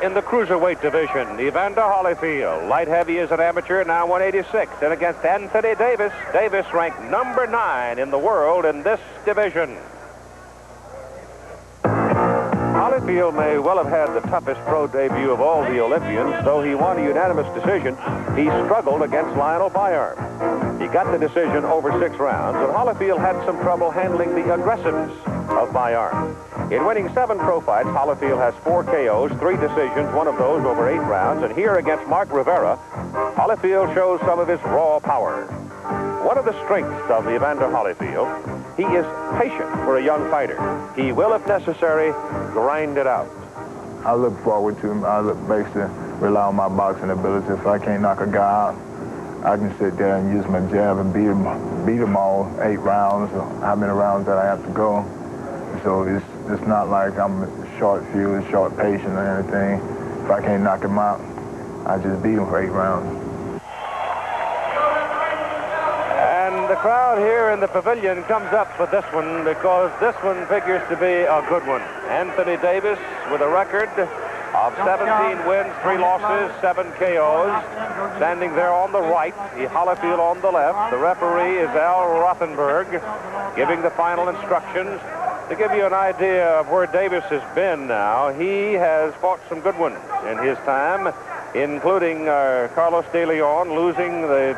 in the cruiserweight division, Evander Holyfield. Light heavy is an amateur, now 186. And against Anthony Davis. Davis ranked number 9 in the world in this division. Holyfield may well have had the toughest pro debut of all the Olympians. Though he won a unanimous decision, he struggled against Lionel Bayarm. He got the decision over 6 rounds, and Holyfield had some trouble handling the aggressiveness of Bayarm. In winning 7 pro fights, Holyfield has 4 KOs, 3 decisions, one of those over 8 rounds. And here against Mark Rivera, Holyfield shows some of his raw power. One of the strengths of Evander Holyfield, he is patient for a young fighter. He will, if necessary, grind it out. I look forward to him. I basically rely on my boxing ability. If I can't knock a guy out, I can sit there and use my jab and beat him all 8 rounds, or how many rounds that I have to go. So it's not like I'm short fused, short patient or anything. If I can't knock him out, I just beat him for 8 rounds. And the crowd here in the pavilion comes up for this one because this one figures to be a good one. Anthony Davis with a record of 17 wins, 3 losses, 7 KOs. Standing there on the right, Holyfield on the left. The referee is Al Rothenberg, giving the final instructions. To give you an idea of where Davis has been now, he has fought some good ones in his time, including Carlos De Leon losing the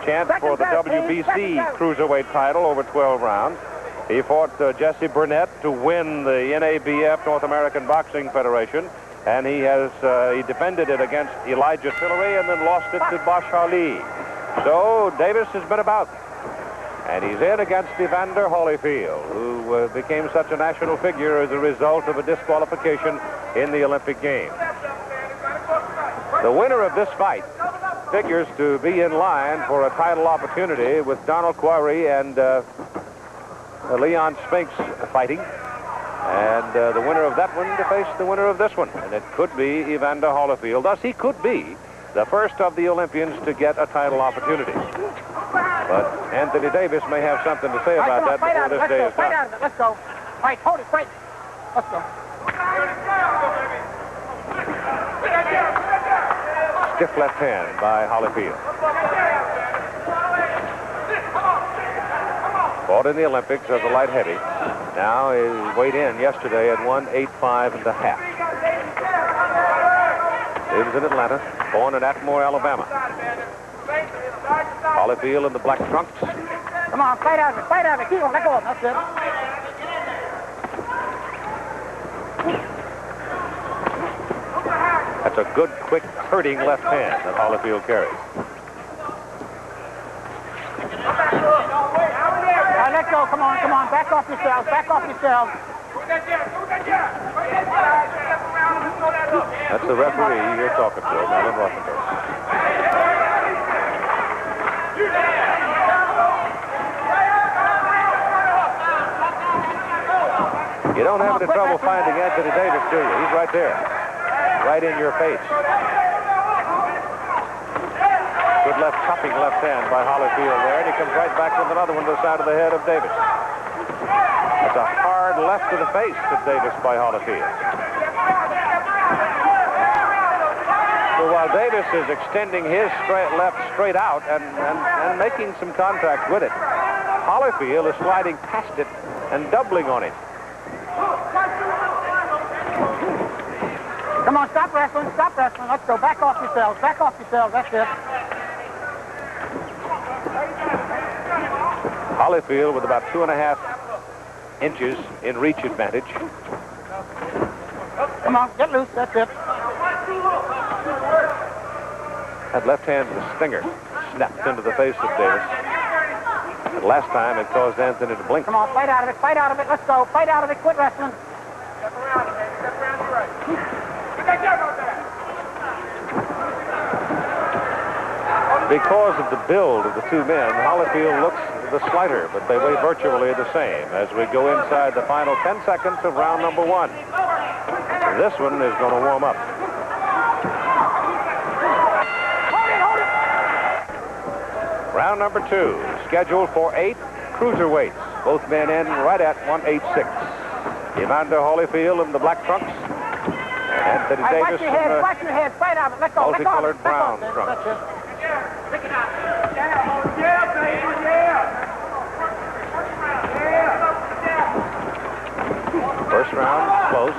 chance for the WBC cruiserweight title over 12 rounds. He fought Jesse Burnett to win the NABF, North American Boxing Federation, and he defended it against Elijah Tillery and then lost it to Bosh Ali. So Davis has been about. And he's in against Evander Holyfield, who became such a national figure as a result of a disqualification in the Olympic Games. The winner of this fight figures to be in line for a title opportunity with Donald Quarry and Leon Spinks fighting. And the winner of that one to face the winner of this one. And it could be Evander Holyfield. Thus, he could be the first of the Olympians to get a title opportunity. But Anthony Davis may have something to say about that before this day is done. Let's go. All right, hold it, break. Let's go. Stiff left hand by Holyfield. Fought in the Olympics as a light heavy. Now he weighed in yesterday at 185.5. Lives in Atlanta, born in Atmore, Alabama. Holyfield in the black trunks. Come on, fight out of it, fight out of it. Keep on, let go of him. That's it. That's a good, quick, hurting left hand that Holyfield carries. All right, let go. Come on, come on. Back off yourselves. Back off yourselves. That's the referee you're talking to, Alan Rothenberg. You don't have any trouble finding Anthony Davis, do you? He's right there. Right in your face. Good chopping left hand by Holyfield there, and he comes right back with another one to the side of the head of Davis. That's a hard left to the face of Davis by Holyfield. So while Davis is extending his left straight out and making some contact with it, Holyfield is sliding past it and doubling on him. Come on, stop wrestling, stop wrestling. Let's go. Back off yourselves, back off yourselves. That's it. Holyfield with about 2.5 inches in reach advantage. Come on, get loose. That's it. That left hand with a stinger snapped into the face of Davis. And last time it caused Anthony to blink. Come on, fight out of it, fight out of it. Let's go. Fight out of it. Quit wrestling. Step around it, baby. Step around to your right. Get that jab out there. Because of the build of the two men, Holyfield looks the slighter, but they weigh virtually the same as we go inside the final 10 seconds of round number 1. This one is going to warm up. Round number 2, scheduled for 8 cruiserweights. Both men in right at 186. Evander Holyfield in the black trunks Anthony Hey, Davis watch your head, in watch your head. Fight out. Let go, let go. multicolored Let go. brown That's trunks. it. Yeah, baby, yeah. First round, close.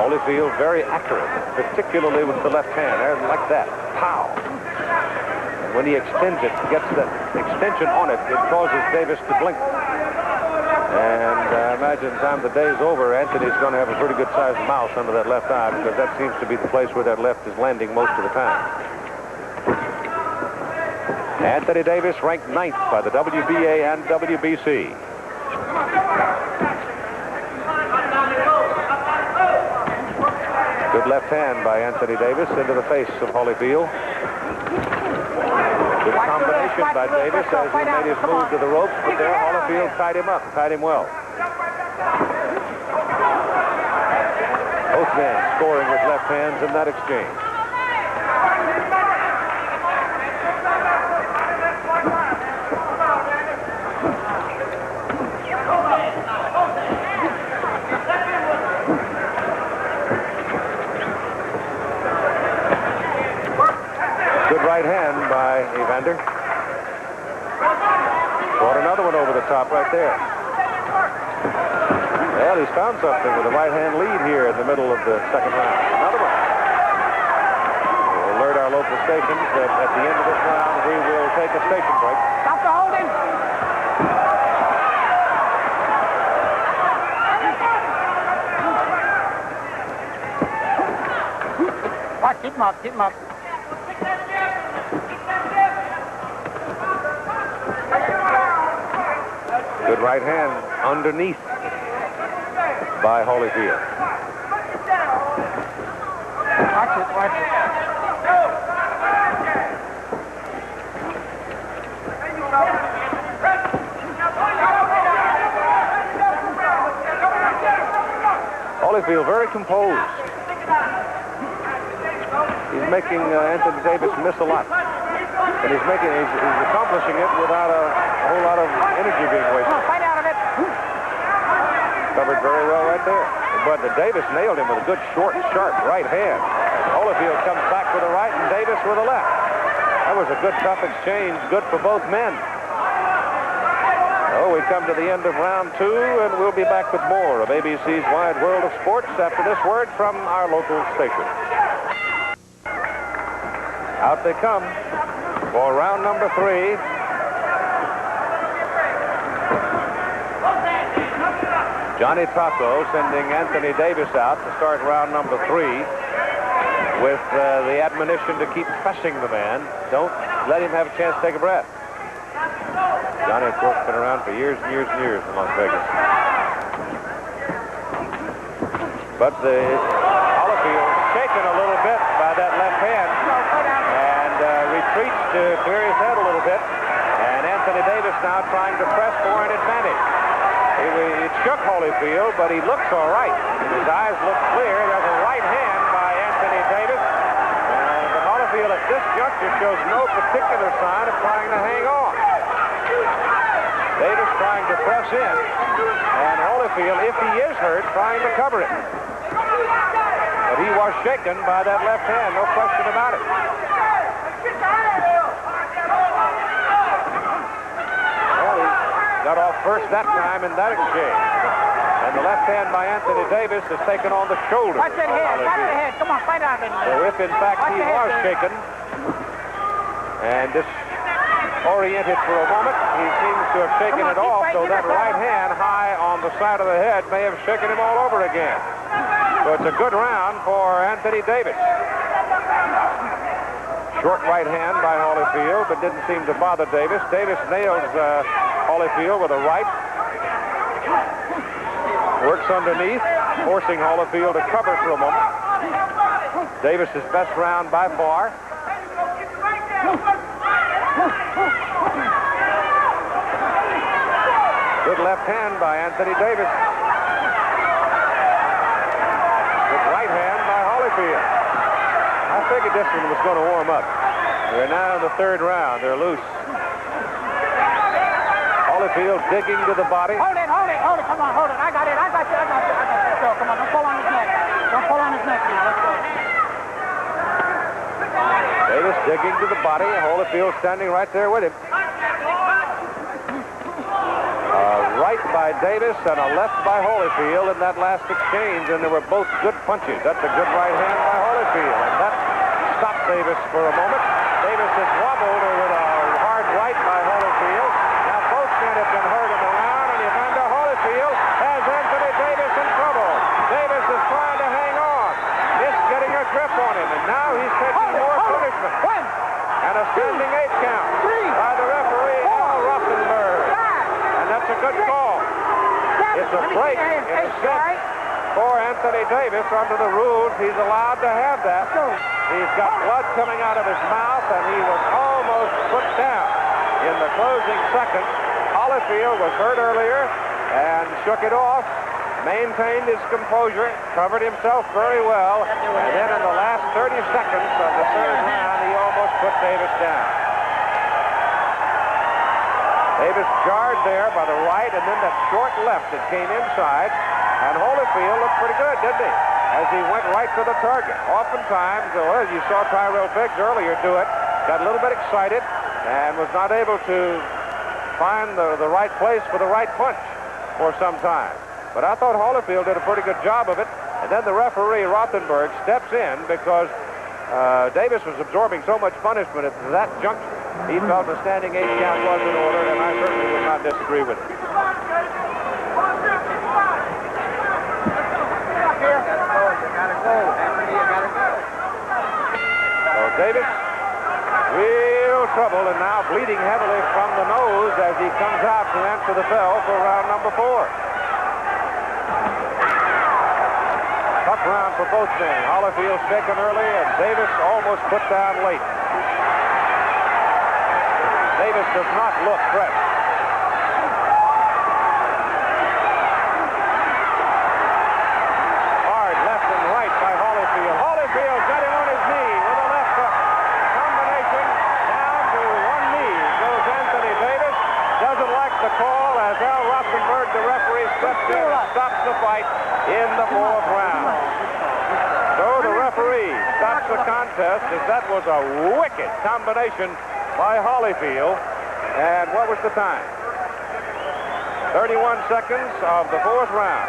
Holyfield very accurate, particularly with the left hand. There, like that. Pow. And when he extends it, gets that extension on it, it causes Davis to blink. And I imagine time the day's over, Anthony's going to have a pretty good sized mouse under that left eye, because that seems to be the place where that left is landing most of the time. Anthony Davis ranked 9th by the WBA and WBC. Good left hand by Anthony Davis into the face of Holyfield. Good combination by Davis as he made his move to the ropes, but there Holyfield tied him up, tied him well. Both men scoring with left hands in that exchange. Good right hand by Evander. Brought another one over the top right there. Well, he's found something with a right hand lead here in the middle of the second round. Another one. We'll alert our local stations that at the end of this round we will take a station break. Stop the holding. Watch, keep him up, keep him up. Good right hand underneath by Holyfield. Watch it, watch it. Holyfield very composed. He's making Anthony Davis miss a lot. And he's accomplishing it without a whole lot of energy being wasted. Fight out of it. Covered very well right there. But Davis nailed him with a good, short, sharp right hand. Holyfield comes back with a right and Davis with a left. That was a good, tough exchange. Good for both men. Oh, we come to the end of round 2, and we'll be back with more of ABC's Wide World of Sports after this word from our local station. Out they come for round number 3. Johnny Taco sending Anthony Davis out to start round number 3 with the admonition to keep pressing the man. Don't let him have a chance to take a breath. Johnny, of course, been around for years and years and years in Las Vegas. But the Holyfield shaken a little bit by that left hand and retreats to clear his head a little bit. And Anthony Davis now trying to press for an advantage. It shook Holyfield, but he looks all right. His eyes look clear. There's a right hand by Anthony Davis. And Holyfield at this juncture shows no particular sign of trying to hang on. Davis trying to press in. And Holyfield, if he is hurt, trying to cover it. But he was shaken by that left hand, no question about it. Got off first that time in that exchange. And the left hand by Anthony Davis is taken on the shoulder. Watch that head, watch that head. Come on, fight out of it. So if in fact he was shaken and disoriented for a moment, he seems to have shaken it off, so that right hand high on the side of the head may have shaken him all over again. So it's a good round for Anthony Davis. Short right hand by Holyfield, but didn't seem to bother Davis. Davis nails Holyfield with a right. Works underneath, forcing Holyfield to cover for a moment. Davis's best round by far. Good left hand by Anthony Davis. Good right hand by Holyfield. I figured this one was going to warm up. They're now in the third round. They're loose. Holyfield digging to the body. Hold it, hold it, hold it. Come on, hold it. I got it, I got you, I got you, I got you. So, come on, don't fall on his neck. Don't digging to the body. Holyfield standing right there with him. Right by Davis and a left by Holyfield in that last exchange, and they were both good punches. That's a good right hand by Holyfield, and that stopped Davis for a moment. Davis has wobbled with a hard right by Holyfield. Now both men have been hurt in the round, and Evander Holyfield has Anthony Davis in trouble. Davis is trying to hang on. Missed getting a grip on him, and now he's taking more punishment. And a standing 8 count by the referee, Rothenberg. And that's a good call. It's a break in the set for Anthony Davis. Under the rules, he's allowed to have that. He's got blood coming out of his mouth, and he was almost put down in the closing seconds. Holyfield was hurt earlier and shook it off, maintained his composure, covered himself very well, and then in the last 30 seconds of the third round, he almost put Davis down. Davis jarred there by the right, and then that short left that came inside, and Holyfield looked pretty good, didn't he? As he went right to the target. Oftentimes, as you saw Tyrell Biggs earlier do it, got a little bit excited and was not able to find the right place for the right punch for some time. But I thought Holyfield did a pretty good job of it, and then the referee, Rothenberg, steps in because Davis was absorbing so much punishment at that juncture. He felt the standing 8 count was in order, and I certainly would not disagree with it. So Davis, real trouble, and now bleeding heavily from the nose as he comes out to answer the bell for round number 4. Tough round for both men. Holyfield shaken early, and Davis almost put down late. Davis does not look fresh. Hard left and right by Holyfield. Holyfield got him on his knee with a left hook. Combination down to one knee goes Anthony Davis. Doesn't like the call as Al Rothenberg, the referee, steps in and stops the fight in the 4th round. So the referee stops the contest as that was a wicked combination by Holyfield. And what was the time? 31 seconds of the 4th round.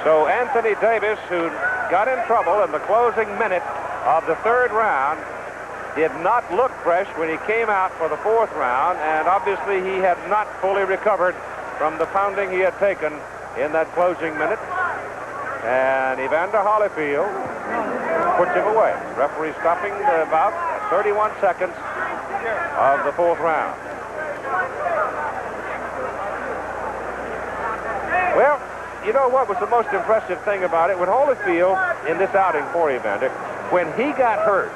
So Anthony Davis, who got in trouble in the closing minute of the 3rd round, did not look fresh when he came out for the 4th round, and obviously he had not fully recovered from the pounding he had taken in that closing minute. And Evander Holyfield puts him away. Referee stopping about 31 seconds of the 4th round. Well, you know what was the most impressive thing about it? With Holyfield in this outing for Evander, when he got hurt,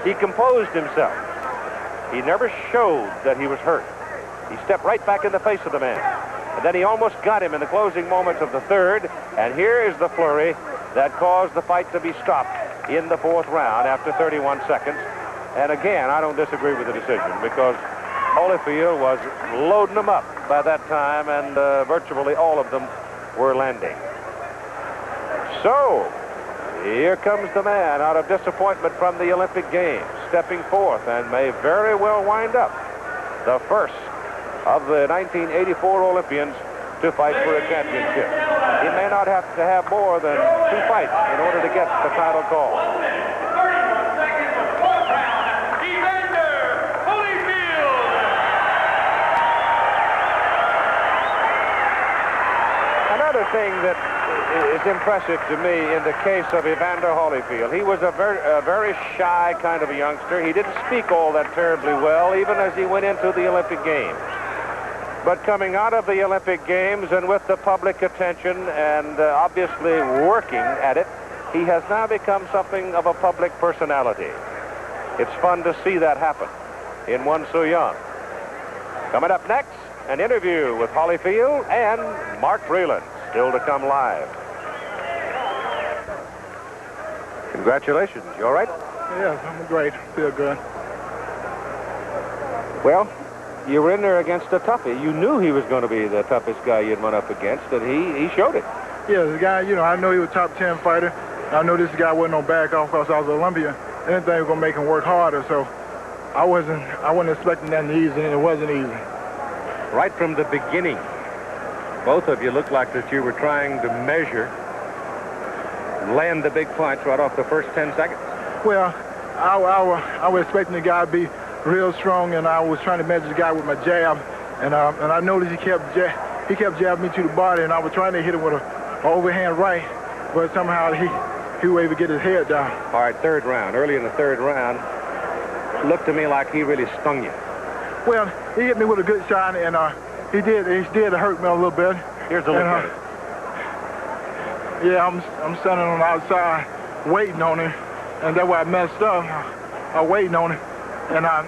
he composed himself. He never showed that he was hurt. He stepped right back in the face of the man. And then he almost got him in the closing moments of the 3rd. And here is the flurry that caused the fight to be stopped in the 4th round after 31 seconds. And again, I don't disagree with the decision because Holyfield was loading them up by that time, and virtually all of them were landing. So, here comes the man out of disappointment from the Olympic Games, stepping forth and may very well wind up the first of the 1984 Olympians to fight for a championship. He may not have to have more than 2 fights in order to get the title call. Another thing that is impressive to me in the case of Evander Holyfield, he was a very shy kind of a youngster. He didn't speak all that terribly well, even as he went into the Olympic Games. But coming out of the Olympic Games and with the public attention and obviously working at it, he has now become something of a public personality. It's fun to see that happen in one so young. Coming up next, an interview with Holyfield and Mark Freeland, still to come live. Congratulations. You all right? Yes, I'm great. Feel good. Well, you were in there against a toughie. You knew he was going to be the toughest guy you'd run up against, and he showed it. Yeah, the guy, I know he was a top 10 fighter. I know this guy wasn't no back off because I was an Olympian. anything was gonna make him work harder. So I wasn't expecting that easy, and it wasn't easy. Right from the beginning, both of you looked like that you were trying to measure, land the big punch right off the first 10 seconds. Well, I was expecting the guy to be real strong, and I was trying to measure the guy with my jab, and I noticed he kept jabbing me to the body, and I was trying to hit him with an overhand right, but somehow he was able to get his head down. All right, third round. Early in the third round, looked to me like he really stung you. Well, he hit me with a good shot, and he did hurt me a little bit. Here's a look at it. Yeah, I'm standing on the outside waiting on him, and that's why I messed up. I waiting on him, and that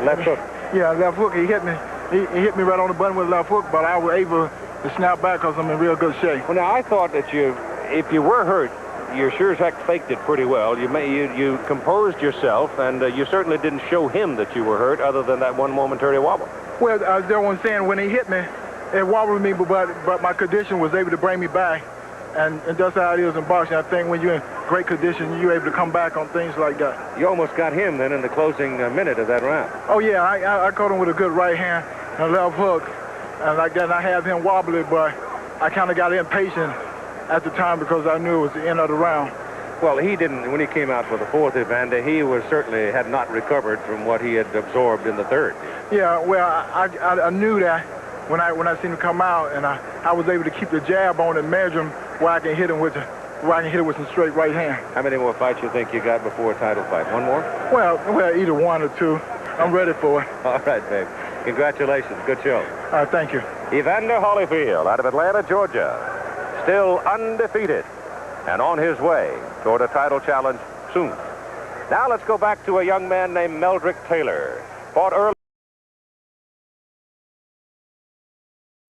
left hook. Yeah, left hook. He hit me. He hit me right on the button with a left hook, but I was able to snap back because I'm in real good shape. Well, now I thought that if you were hurt, you sure as heck faked it pretty well. You composed yourself, and you certainly didn't show him that you were hurt, other than that one momentary wobble. Well, that's what I'm saying. When he hit me, it wobbled me, but my condition was able to bring me back, and that's how it is in boxing. I think when you're in great condition, you're able to come back on things like that. You almost got him then in the closing minute of that round. Oh yeah, I caught him with a good right hand and a left hook, and like that, and I had him wobbly, but I kind of got impatient at the time because I knew it was the end of the round. Well, he didn't, when he came out for the fourth, Evander, he was certainly had not recovered from what he had absorbed in the third. Yeah, well, I knew that when I seen him come out, and I was able to keep the jab on and measure him where I can hit him with some straight right hand. How many more fights you think you got before a title fight? One more? Well, either one or two. I'm ready for it. All right, babe. Congratulations. Good show. All right, thank you. Evander Holyfield out of Atlanta, Georgia, still undefeated and on his way toward a title challenge soon. Now let's go back to a young man named Meldrick Taylor. Fought early.